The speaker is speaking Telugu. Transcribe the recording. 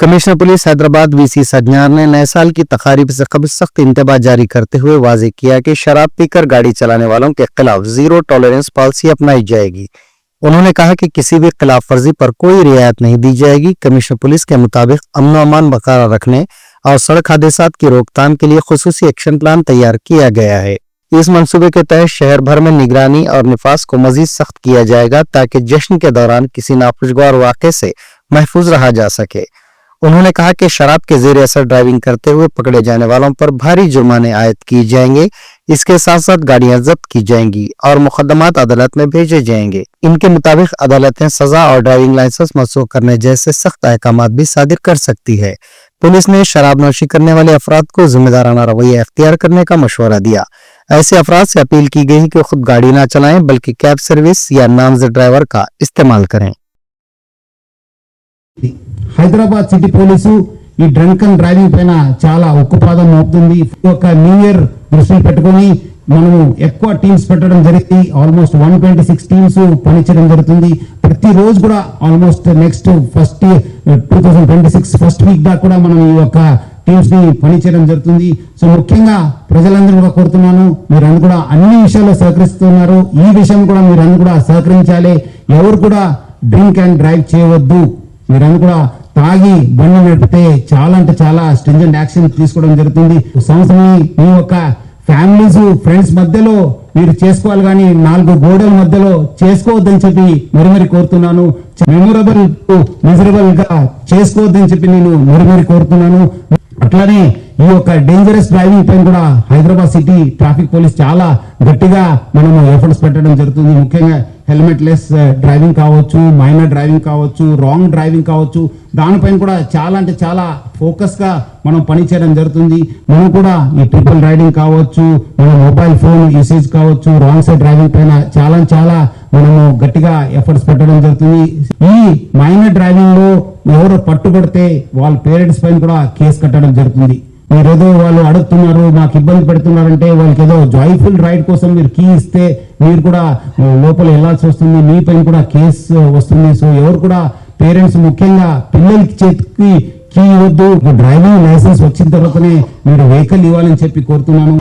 कमिश्नर पुलिस हैदराबाद वीसी सज्ञान ने नए साल की तकारीब से कबल सख्त इंतबा जारी करते हुए वाज़ेह किया कि शराब पीकर गाड़ी चलाने वालों के खिलाफ जीरो टॉलरेंस पॉलिसी अपनाई जाएगी। उन्होंने कहा कि किसी भी खिलाफ वर्जी पर कोई रियायत नहीं दी जाएगी। कमिश्नर पुलिस के मुताबिक अमन व अमान बरकरार रखने और सड़क हादसात की रोकथाम के लिए खुसूसी एक्शन प्लान तैयार किया गया है। इस मंसूबे के तहत शहर भर में निगरानी और निफाज को मजीद सख्त किया जाएगा ताकि जश्न के दौरान किसी नाखुशगवार वाक़े से महफूज रहा जा सके। उन्होंने कहा कि शराब के जेर असर ड्राइविंग करते हुए पकड़े जाने वालों पर भारी जुर्माने आयद किए जाएंगे। इसके साथ साथ गाड़ियां जब्त की जाएंगी और मुकदमात अदालत में भेजे जाएंगे। इनके मुताबिक अदालतें सजा और ड्राइविंग लाइसेंस मंसूख करने जैसे सख्त अहकामात भी सादिर कर सकती है। पुलिस ने शराब नोशी करने वाले अफराद को जिम्मेदाराना रवैया अख्तियार करने का मशवरा दिया। ऐसे अफराद से अपील की गई कि खुद गाड़ी ना चलाएं बल्कि कैब सर्विस या नामजद ड्राइवर का इस्तेमाल करें। హైదరాబాద్ సిటీ పోలీసు ఈ డ్రంక్ అండ్ డ్రైవింగ్ పైన చాలా ఉక్కుపాదం మోపుతుంది. ఒక న్యూ ఇయర్ దృష్టిలో పెట్టుకొని మనము ఎక్కువ టీమ్స్ పెట్టడం జరిగింది. ఆల్మోస్ట్ 126 టీమ్స్ పనిచేయడం జరుగుతుంది. ప్రతి రోజు కూడా ఆల్మోస్ట్ నెక్స్ట్ 2026 ఫస్ట్ వీక్ దాకా కూడా మనం ఈ యొక్క టీమ్స్ ని పనిచేయడం జరుగుతుంది. సో ముఖ్యంగా ప్రజలందరూ కూడా కోరుతున్నాను, మీరందరూ కూడా అన్ని విషయాల్లో సహకరిస్తున్నారు. ఈ విషయం కూడా మీరందరూ కూడా సహకరించాలి. ఎవరు కూడా డ్రింక్ అండ్ డ్రైవ్ చేయవద్దు. మీరందరూ కూడా తాగి బండి నడిపితే చాలా అంటే చాలా స్ట్రింజెంట్ యాక్షన్ తీసుకోవడం జరుగుతుంది. సంవత్సరం మీ యొక్క ఫ్యామిలీస్ ఫ్రెండ్స్ మధ్యలో మీరు చేసుకోవాలి, కానీ 4 గోడల మధ్యలో చేసుకోవద్దని చెప్పి మరి కోరుతున్నాను. మెమొరబుల్ మెజరబుల్ గా చేసుకోవద్దని చెప్పి నేను మరి కోరుతున్నాను. అట్లానే ఈ యొక్క డేంజరస్ డ్రైవింగ్ పైన కూడా హైదరాబాద్ సిటీ ట్రాఫిక్ పోలీస్ చాలా గట్టిగా మనము ఎఫర్ట్స్ పెట్టడం జరుగుతుంది. ముఖ్యంగా హెల్మెట్ లెస్ డ్రైవింగ్ కావచ్చు, మైనర్ డ్రైవింగ్ కావచ్చు, రాంగ్ డ్రైవింగ్ కావచ్చు, దానిపైన కూడా చాలా అంటే చాలా ఫోకస్ గా మనం పనిచేయడం జరుగుతుంది. మనం కూడా ఈ ట్రిపుల్ రైడింగ్ కావచ్చు, మన మొబైల్ ఫోన్ యూసేజ్ కావచ్చు, రాంగ్ సైడ్ డ్రైవింగ్ పైన చాలా మనము గట్టిగా ఎఫర్ట్స్ పెట్టడం జరుగుతుంది. ఈ మైనర్ డ్రైవింగ్ లో ఎవరు పట్టుబడితే వాళ్ళ పేరెంట్స్ పైన కూడా కేసు కట్టడం జరుగుతుంది. మీరేదో వాళ్ళు అడుగుతున్నారు, మాకు ఇబ్బంది పెడుతున్నారంటే వాళ్ళకి ఏదో జాయ్ఫుల్ రైడ్ కోసం మీరు కీ ఇస్తే మీరు కూడా లోపల వెళ్లాల్సి వస్తుంది, మీ పైన కూడా కేసు వస్తుంది. సో ఎవరు కూడా పేరెంట్స్ ముఖ్యంగా పిల్లలకి చేతికి కీ ఇవ్వద్దు. డ్రైవింగ్ లైసెన్స్ వచ్చిన తర్వాతనే మీరు వెహికల్ ఇవ్వాలని చెప్పి కోరుతున్నాను.